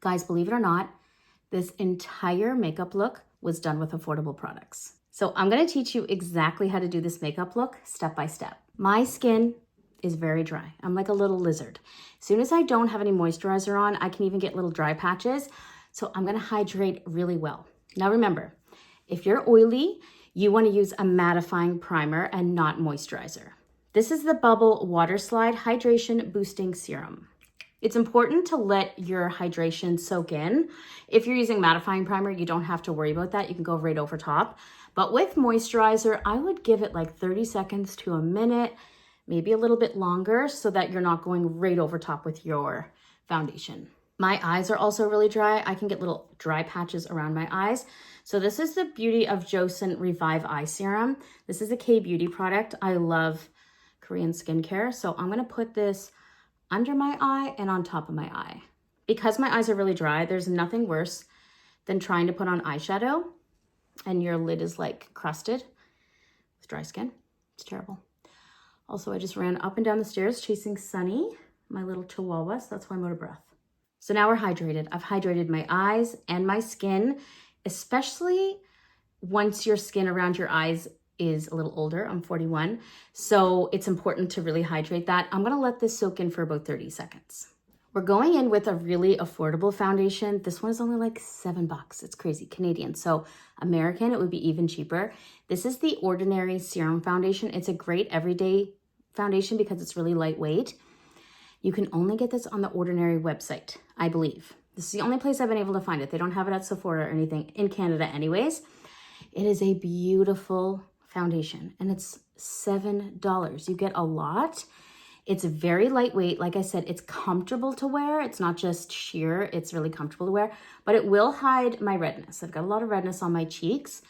Guys, believe it or not, this entire makeup look was done with affordable products. So I'm gonna teach you exactly how to do this makeup look step by step. My skin is very dry. I'm like a little lizard. As soon as I don't have any moisturizer on, I can even get little dry patches. So I'm gonna hydrate really well. Now remember, if you're oily, you wanna use a mattifying primer and not moisturizer. This is the Bubble Water Slide Hydration Boosting Serum. It's important to let your hydration soak in. If you're using mattifying primer, you don't have to worry about that. You can go right over top. But with moisturizer, I would give it like 30 seconds to a minute, maybe a little bit longer, so that you're not going right over top with your foundation. My eyes are also really dry. I can get little dry patches around my eyes. So this is the Beauty of Joseon Revive Eye Serum. This is a K-Beauty product. I love Korean skincare. So I'm gonna put this under my eye and on top of my eye. Because my eyes are really dry, there's nothing worse than trying to put on eyeshadow and your lid is like crusted with dry skin. It's terrible. Also, I just ran up and down the stairs chasing Sunny, my little chihuahua, so that's why I'm out of breath. So now we're hydrated. I've hydrated my eyes and my skin, especially once your skin around your eyes is a little older. I'm 41, so it's important to really hydrate that. I'm gonna let this soak in for about 30 seconds. We're going in with a really affordable foundation. This one is only like $7. It's crazy, Canadian. So American, it would be even cheaper. This is the Ordinary Serum Foundation. It's a great everyday foundation because it's really lightweight. You can only get this on the Ordinary website, I believe. This is the only place I've been able to find it. They don't have it at Sephora or anything in Canada anyways. It is a beautiful foundation and it's $7. You get a lot. It's very lightweight. Like I said, it's comfortable to wear. It's not just sheer, it's really comfortable to wear, but it will hide my redness. I've got a lot of redness on my cheeks.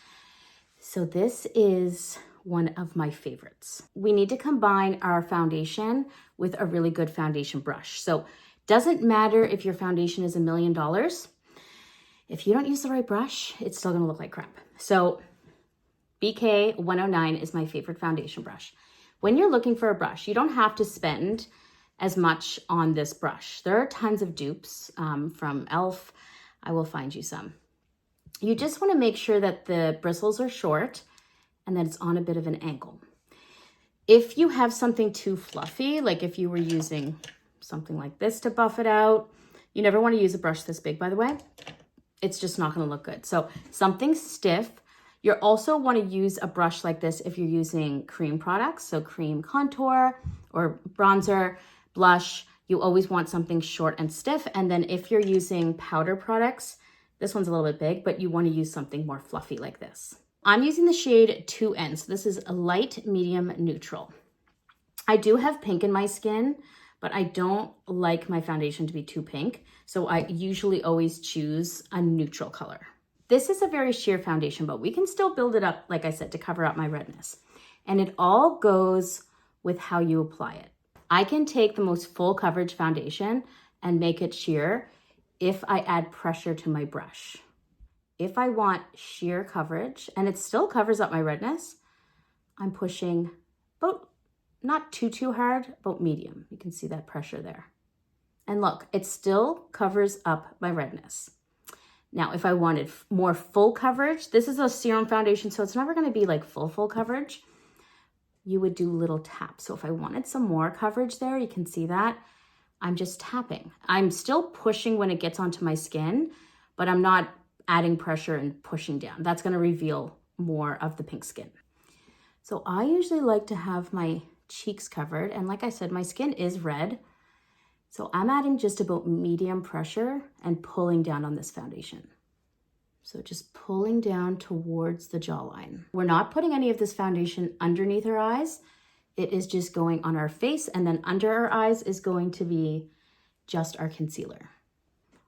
So this is one of my favorites. We need to combine our foundation with a really good foundation brush. So doesn't matter if your foundation is $1 million. If you don't use the right brush, it's still gonna look like crap. So BK 109 is my favorite foundation brush. When you're looking for a brush, you don't have to spend as much on this brush. There are tons of dupes from e.l.f. I will find you some. You just wanna make sure that the bristles are short and that it's on a bit of an angle. If you have something too fluffy, like if you were using something like this to buff it out, you never wanna use a brush this big, by the way. It's just not gonna look good. So something stiff. You also want to use a brush like this if you're using cream products, so cream contour or bronzer, blush. You always want something short and stiff. And then if you're using powder products, this one's a little bit big, but you want to use something more fluffy like this. I'm using the shade 2N, so this is a light, medium, neutral. I do have pink in my skin, but I don't like my foundation to be too pink, so I usually always choose a neutral color. This is a very sheer foundation, but we can still build it up, like I said, to cover up my redness. And it all goes with how you apply it. I can take the most full coverage foundation and make it sheer if I add pressure to my brush. If I want sheer coverage, and it still covers up my redness, I'm pushing about, not too hard, but medium. You can see that pressure there. And look, it still covers up my redness. Now, if I wanted more full coverage, this is a serum foundation, so it's never gonna be like full coverage. You would do little taps. So if I wanted some more coverage there, you can see that, I'm just tapping. I'm still pushing when it gets onto my skin, but I'm not adding pressure and pushing down. That's gonna reveal more of the pink skin. So I usually like to have my cheeks covered, and like I said, my skin is red. So I'm adding just about medium pressure and pulling down on this foundation. So just pulling down towards the jawline. We're not putting any of this foundation underneath our eyes. It is just going on our face, and then under our eyes is going to be just our concealer.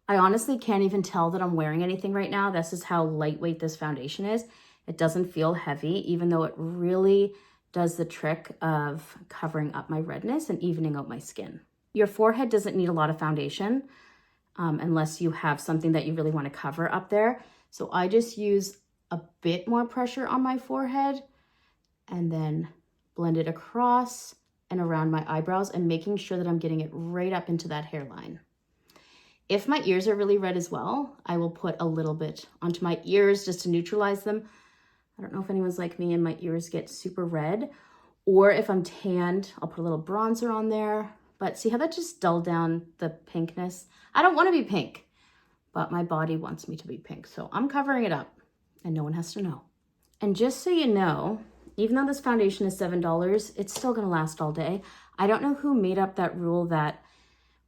I honestly can't even tell that I'm wearing anything right now. This is how lightweight this foundation is. It doesn't feel heavy, even though it really does the trick of covering up my redness and evening out my skin. Your forehead doesn't need a lot of foundation unless you have something that you really want to cover up there. So I just use a bit more pressure on my forehead and then blend it across and around my eyebrows and making sure that I'm getting it right up into that hairline. If my ears are really red as well, I will put a little bit onto my ears just to neutralize them. I don't know if anyone's like me and my ears get super red, or if I'm tanned, I'll put a little bronzer on there. But see how that just dulled down the pinkness? I don't want to be pink, but my body wants me to be pink. So I'm covering it up and no one has to know. And just so you know, even though this foundation is $7, it's still gonna last all day. I don't know who made up that rule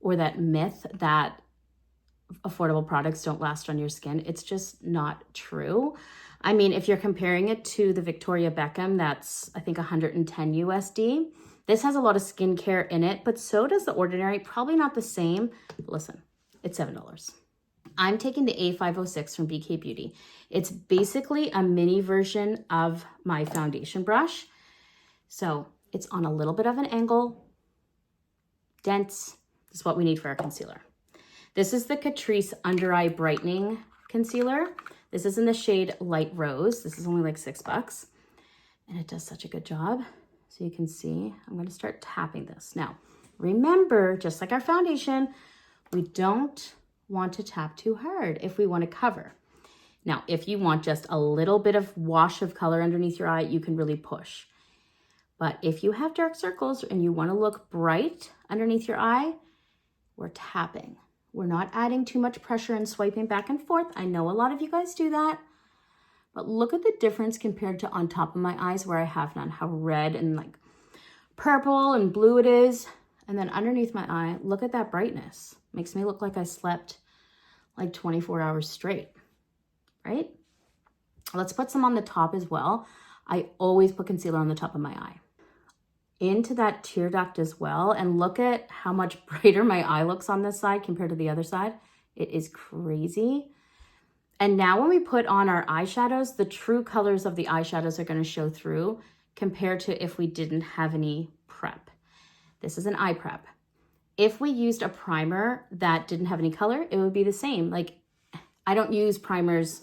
or that myth that affordable products don't last on your skin. It's just not true. I mean, if you're comparing it to the Victoria Beckham, that's I think 110 USD. This has a lot of skincare in it, but so does the Ordinary. Probably not the same. But listen, it's $7. I'm taking the A506 from BK Beauty. It's basically a mini version of my foundation brush. So it's on a little bit of an angle, dense. This is what we need for our concealer. This is the Catrice Under Eye Brightening Concealer. This is in the shade Light Rose. This is only like $6 and it does such a good job. So you can see, I'm gonna start tapping this. Now, remember, just like our foundation, we don't want to tap too hard if we want to cover. Now, if you want just a little bit of wash of color underneath your eye, you can really push. But if you have dark circles and you want to look bright underneath your eye, we're tapping. We're not adding too much pressure and swiping back and forth. I know a lot of you guys do that, but look at the difference compared to on top of my eyes where I have none, how red and like purple and blue it is. And then underneath my eye, look at that brightness. Makes me look like I slept like 24 hours straight, right? Let's put some on the top as well. I always put concealer on the top of my eye. Into that tear duct as well. And look at how much brighter my eye looks on this side compared to the other side. It is crazy. And now when we put on our eyeshadows, the true colors of the eyeshadows are going to show through compared to if we didn't have any prep. This is an eye prep. If we used a primer that didn't have any color, it would be the same. Like, I don't use primers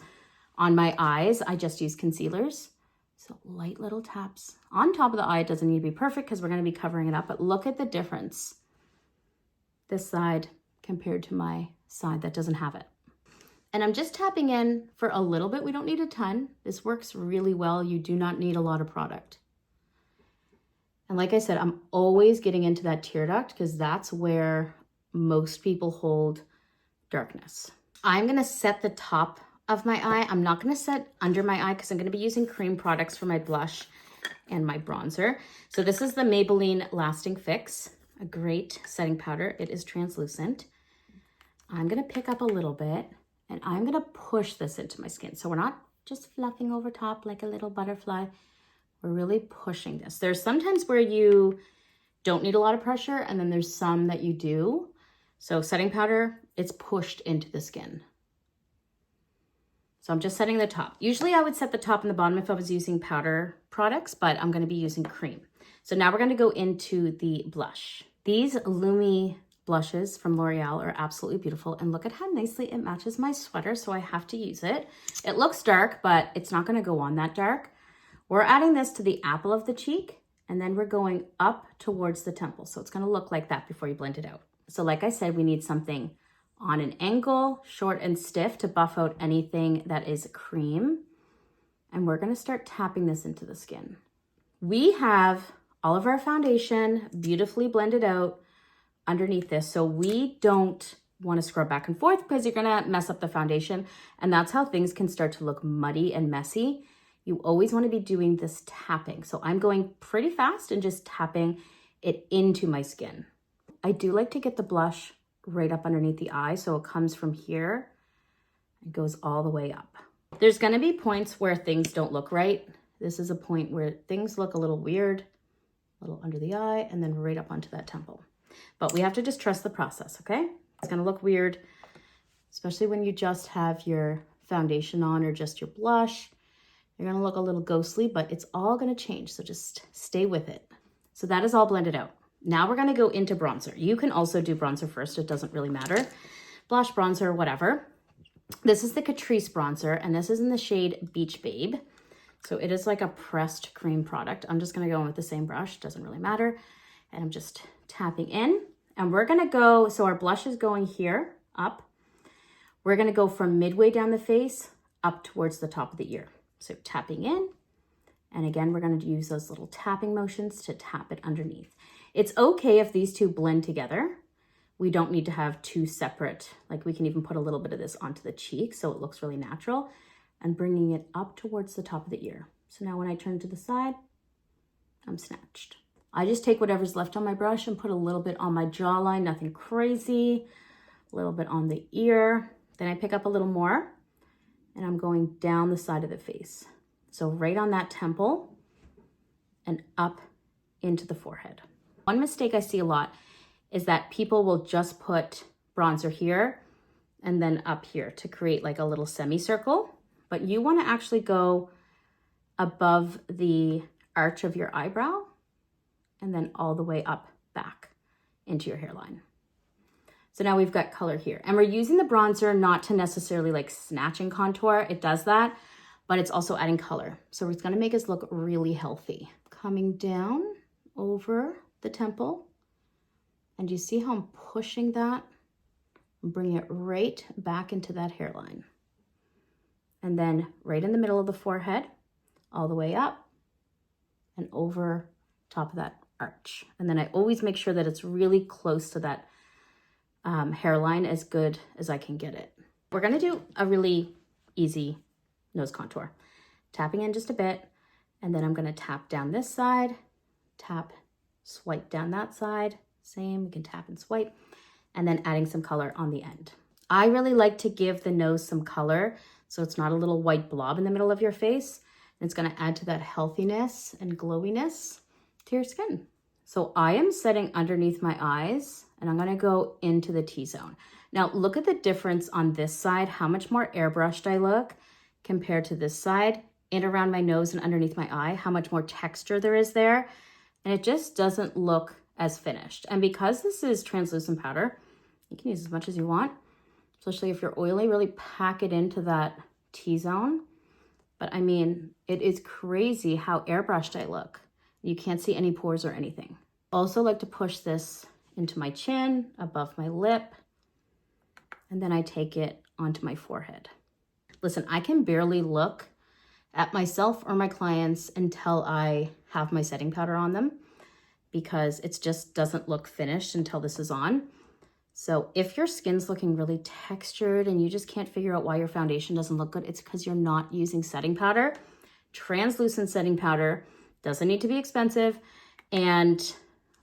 on my eyes. I just use concealers. So light little taps on top of the eye. It doesn't need to be perfect because we're going to be covering it up, but look at the difference. This side compared to my side that doesn't have it. And I'm just tapping in for a little bit. We don't need a ton. This works really well. You do not need a lot of product. And like I said, I'm always getting into that tear duct because that's where most people hold darkness. I'm going to set the top of my eye. I'm not going to set under my eye because I'm going to be using cream products for my blush and my bronzer. So this is the Maybelline Lasting Fix, a great setting powder. It is translucent. I'm going to pick up a little bit and I'm going to push this into my skin. So we're not just fluffing over top like a little butterfly. We're really pushing this. There's sometimes where you don't need a lot of pressure and then there's some that you do. So setting powder, it's pushed into the skin. So I'm just setting the top. Usually I would set the top and the bottom if I was using powder products, but I'm going to be using cream. So now we're going to go into the blush. These Lumi blushes from L'Oreal are absolutely beautiful. And look at how nicely it matches my sweater. So I have to use it. It looks dark, but it's not going to go on that dark. We're adding this to the apple of the cheek, and then we're going up towards the temple. So it's going to look like that before you blend it out. So like I said, we need something on an angle, short and stiff to buff out anything that is cream. And we're going to start tapping this into the skin. We have all of our foundation beautifully blended out underneath this. So we don't want to scrub back and forth because you're going to mess up the foundation. And that's how things can start to look muddy and messy. You always want to be doing this tapping. So I'm going pretty fast and just tapping it into my skin. I do like to get the blush right up underneath the eye. So it comes from here and goes all the way up. There's going to be points where things don't look right. This is a point where things look a little weird, a little under the eye, and then right up onto that temple. But we have to just trust the process, okay? It's going to look weird, especially when you just have your foundation on or just your blush. You're going to look a little ghostly, but it's all going to change. So just stay with it. So that is all blended out. Now we're going to go into bronzer. You can also do bronzer first. It doesn't really matter. Blush, bronzer, whatever. This is the Catrice bronzer, and this is in the shade Beach Babe. So it is like a pressed cream product. I'm just going to go in with the same brush. Doesn't really matter. And I'm just tapping in. And we're going to go, so our blush is going here. up. We're gonna go from midway down the face up towards the top of the ear. So tapping in, and again, we're gonna use those little tapping motions to tap it underneath. It's okay if these two blend together. We don't need to have two separate, like we can even put a little bit of this onto the cheek so it looks really natural, and bringing it up towards the top of the ear. So now when I turn to the side, I'm snatched. I just take whatever's left on my brush and put a little bit on my jawline, nothing crazy, a little bit on the ear. Then I pick up a little more and I'm going down the side of the face. So right on that temple and up into the forehead. One mistake I see a lot is that people will just put bronzer here and then up here to create like a little semicircle, but you want to actually go above the arch of your eyebrow and then all the way up back into your hairline. So now we've got color here, and we're using the bronzer not to necessarily like snatch and contour. It does that, but it's also adding color. So it's going to make us look really healthy. Coming down over the temple, and you see how I'm pushing that and bring it right back into that hairline. And then right in the middle of the forehead, all the way up and over top of that arch. And then I always make sure that it's really close to that hairline, as good as I can get it. We're gonna do a really easy nose contour. Tapping in just a bit, and then I'm gonna tap down this side, tap, swipe down that side, same, we can tap and swipe, and then adding some color on the end. I really like to give the nose some color so it's not a little white blob in the middle of your face. And it's gonna add to that healthiness and glowiness to your skin. So I am setting underneath my eyes and I'm gonna go into the T-zone. Now look at the difference on this side, how much more airbrushed I look compared to this side, in around my nose and underneath my eye, how much more texture there is there. And it just doesn't look as finished. And because this is translucent powder, you can use as much as you want, especially if you're oily, really pack it into that T-zone. But I mean, it is crazy how airbrushed I look. You can't see any pores or anything. Also like to push this into my chin, above my lip, and then I take it onto my forehead. Listen, I can barely look at myself or my clients until I have my setting powder on them, because it just doesn't look finished until this is on. So if your skin's looking really textured and you just can't figure out why your foundation doesn't look good, it's because you're not using setting powder. Translucent setting powder doesn't need to be expensive. And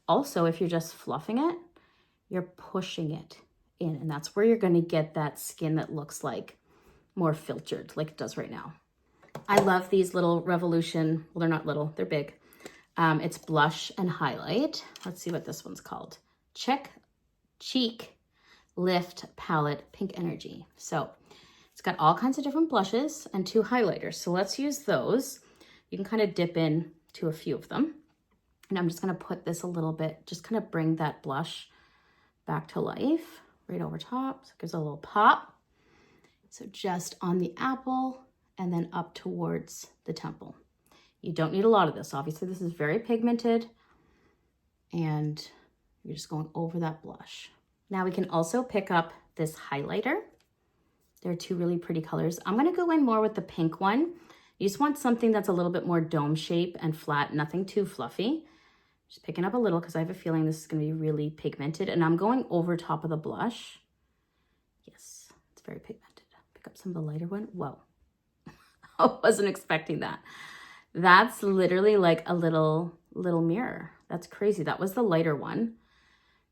also, if you're just fluffing it, you're pushing it in, and that's where you're gonna get that skin that looks like more filtered, like it does right now. I love these little Revolution, well, they're not little, they're big. It's blush and highlight. Let's see what this one's called. Cheek Lift Palette Pink Energy. So it's got all kinds of different blushes and 2 highlighters. So let's use those. You can kind of dip in to a few of them. And I'm just gonna put this a little bit, just kind of bring that blush back to life, right over top. So it gives a little pop. So just on the apple and then up towards the temple. You don't need a lot of this. Obviously, this is very pigmented and you're just going over that blush. Now we can also pick up this highlighter. There are 2 really pretty colors. I'm gonna go in more with the pink one. You just want something that's a little bit more dome shape and flat, nothing too fluffy. Just picking up a little because I have a feeling this is gonna be really pigmented, and I'm going over top of the blush. Yes, it's very pigmented. Pick up some of the lighter one. Whoa, I wasn't expecting that. That's literally like a little mirror. That's crazy. That was the lighter one.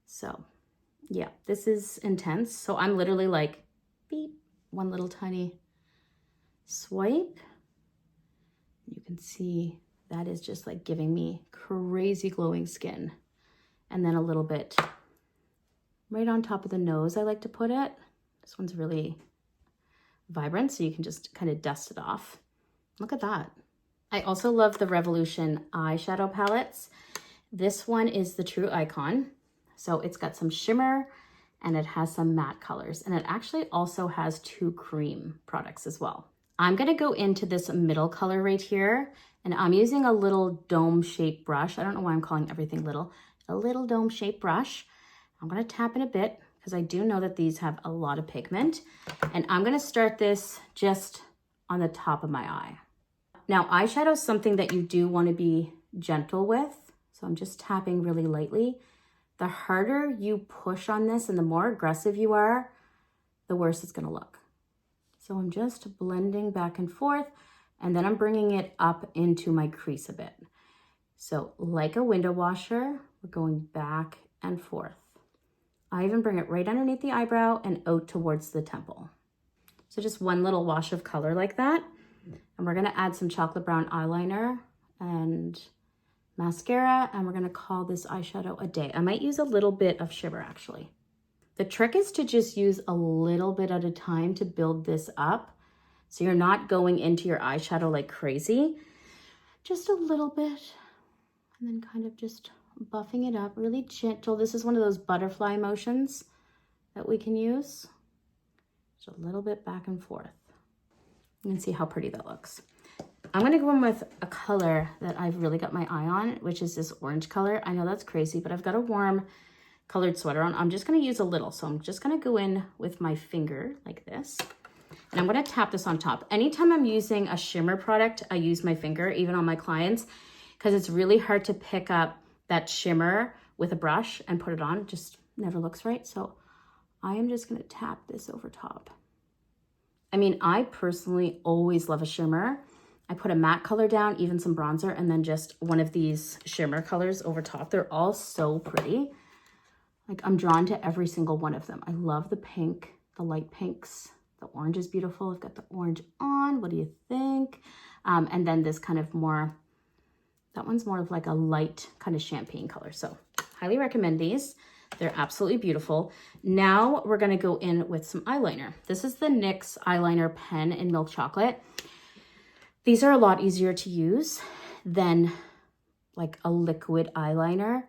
So yeah, this is intense. So I'm literally like, beep, one little tiny swipe. You can see that is just like giving me crazy glowing skin. And then a little bit right on top of the nose, I like to put it. This one's really vibrant, so you can just kind of dust it off. Look at that. I also love the Revolution eyeshadow palettes. This one is the True Icon. So it's got some shimmer and it has some matte colors. And it actually also has 2 cream products as well. I'm gonna go into this middle color right here, and I'm using a little dome-shaped brush. I don't know why I'm calling everything little. A little dome-shaped brush. I'm gonna tap in a bit because I do know that these have a lot of pigment. And I'm gonna start this just on the top of my eye. Now, eyeshadow is something that you do wanna be gentle with. So I'm just tapping really lightly. The harder you push on this and the more aggressive you are, the worse it's gonna look. So I'm just blending back and forth, and then I'm bringing it up into my crease a bit. So like a window washer, we're going back and forth. I even bring it right underneath the eyebrow and out towards the temple. So just one little wash of color like that. And we're gonna add some chocolate brown eyeliner and mascara, and we're gonna call this eyeshadow a day. I might use a little bit of shimmer actually. The trick is to just use a little bit at a time to build this up. So you're not going into your eyeshadow like crazy. Just a little bit, and then kind of just buffing it up, really gentle. This is one of those butterfly motions that we can use. Just a little bit back and forth. You can see how pretty that looks. I'm gonna go in with a color that I've really got my eye on, which is this orange color. I know that's crazy, but I've got a warm colored sweater on. I'm just gonna use a little. So I'm just gonna go in with my finger like this. And I'm gonna tap this on top. Anytime I'm using a shimmer product, I use my finger, even on my clients, because it's really hard to pick up that shimmer with a brush and put it on. It just never looks right. So I am just gonna tap this over top. I mean, I personally always love a shimmer. I put a matte color down, even some bronzer, and then just one of these shimmer colors over top. They're all so pretty. Like, I'm drawn to every single one of them. I love the pink, the light pinks. The orange is beautiful. I've got the orange on. What do you think? And then this kind of more, that one's more of like a light kind of champagne color. So highly recommend these. They're absolutely beautiful. Now we're gonna go in with some eyeliner. This is the NYX eyeliner pen in milk chocolate. These are a lot easier to use than like a liquid eyeliner.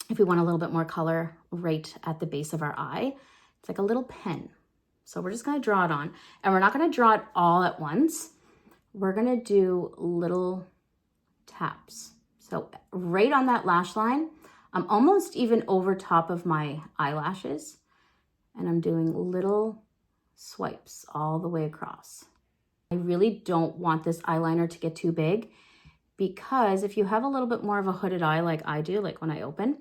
If we want a little bit more color right at the base of our eye, it's like a little pen. So we're just gonna draw it on, and we're not gonna draw it all at once. We're gonna do little taps. So right on that lash line, I'm almost even over top of my eyelashes, and I'm doing little swipes all the way across. I really don't want this eyeliner to get too big, because if you have a little bit more of a hooded eye like I do, like when I open,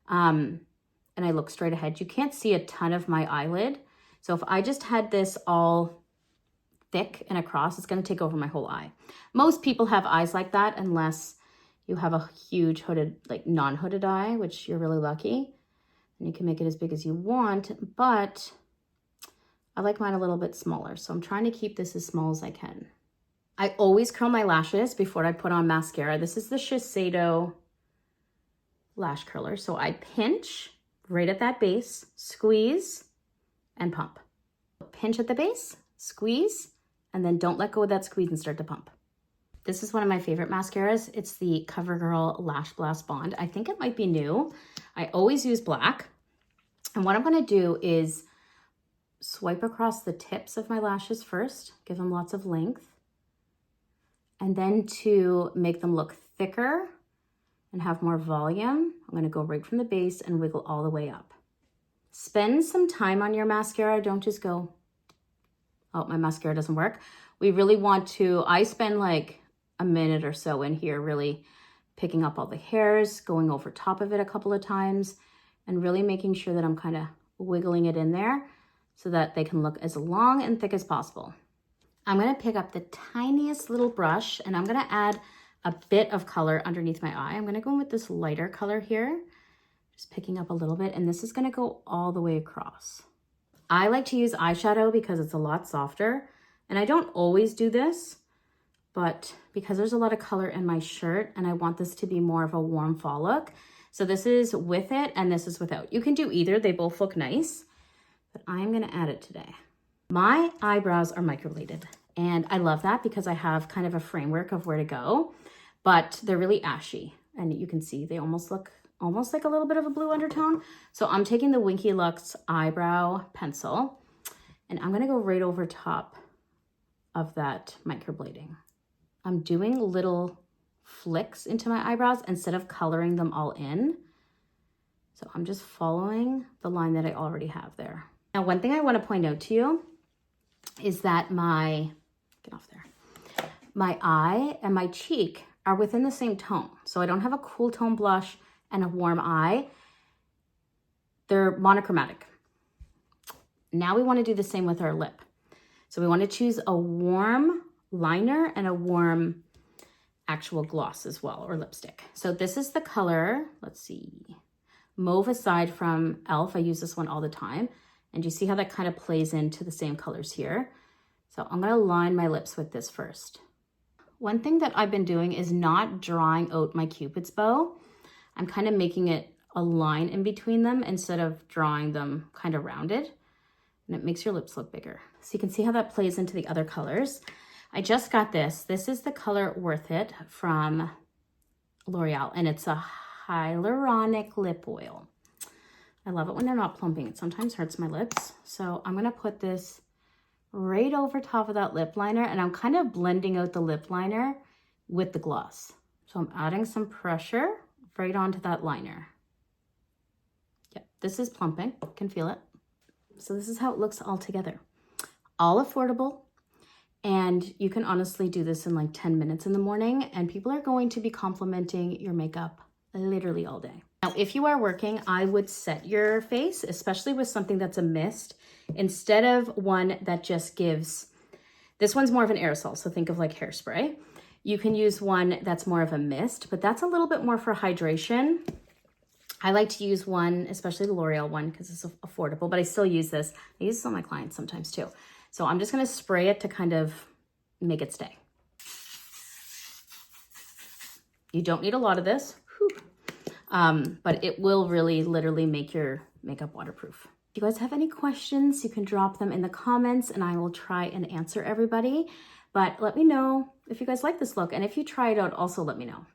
and I look straight ahead, you can't see a ton of my eyelid. So if I just had this all thick and across, it's gonna take over my whole eye. Most people have eyes like that unless you have a huge hooded, like non-hooded eye, which you're really lucky. And you can make it as big as you want, but I like mine a little bit smaller. So I'm trying to keep this as small as I can. I always curl my lashes before I put on mascara. This is the Shiseido lash curler. So I pinch right at that base, squeeze, and pump. Pinch at the base, squeeze, and then don't let go of that squeeze and start to pump. This is one of my favorite mascaras. It's the CoverGirl Lash Blast Bond. I think it might be new. I always use black. And what I'm gonna do is swipe across the tips of my lashes first, give them lots of length. And then to make them look thicker and have more volume, I'm gonna go right from the base and wiggle all the way up. Spend some time on your mascara. Don't just go, oh, my mascara doesn't work. We really want to, I spend like a minute or so in here really picking up all the hairs, going over top of it a couple of times, and really making sure that I'm kind of wiggling it in there so that they can look as long and thick as possible. I'm gonna pick up the tiniest little brush, and I'm gonna add a bit of color underneath my eye. I'm gonna go in with this lighter color here, just picking up a little bit, and this is gonna go all the way across. I like to use eyeshadow because it's a lot softer, and I don't always do this, but because there's a lot of color in my shirt and I want this to be more of a warm fall look, so this is with it and this is without. You can do either, they both look nice, but I'm gonna add it today. My eyebrows are microbladed, and I love that because I have kind of a framework of where to go, but they're really ashy, and you can see they almost look almost like a little bit of a blue undertone. So I'm taking the Winky Lux eyebrow pencil, and I'm gonna go right over top of that microblading. I'm doing little flicks into my eyebrows instead of coloring them all in. So I'm just following the line that I already have there. Now, one thing I want to point out to you is that my eye and my cheek are within the same tone. So I don't have a cool tone blush and a warm eye. They're monochromatic. Now we want to do the same with our lip. So we want to choose a warm liner and a warm actual gloss as well, or lipstick. So this is the color, let's see, Mauve Aside from e.l.f. I use this one all the time. And you see how that kind of plays into the same colors here. So I'm going to line my lips with this first. One thing that I've been doing is not drawing out my Cupid's bow. I'm kind of making it a line in between them instead of drawing them kind of rounded. And it makes your lips look bigger. So you can see how that plays into the other colors. I just got this. This is the color Worth It from L'Oreal, and it's a hyaluronic lip oil. I love it when they're not plumping. It sometimes hurts my lips. So I'm gonna put this right over top of that lip liner, and I'm kind of blending out the lip liner with the gloss. So I'm adding some pressure right onto that liner. Yep, this is plumping, can feel it. So this is how it looks all together. All affordable, and you can honestly do this in like 10 minutes in the morning, and people are going to be complimenting your makeup literally all day. Now, if you are working, I would set your face, especially with something that's a mist, instead of one that just gives, this one's more of an aerosol, so think of like hairspray. You can use one that's more of a mist, but that's a little bit more for hydration. I like to use one, especially the L'Oreal one, because it's affordable, but I still use this. I use this on my clients sometimes too. So I'm just gonna spray it to kind of make it stay. You don't need a lot of this, but it will really literally make your makeup waterproof. If you guys have any questions, you can drop them in the comments and I will try and answer everybody. But let me know if you guys like this look, and if you try it out, also let me know.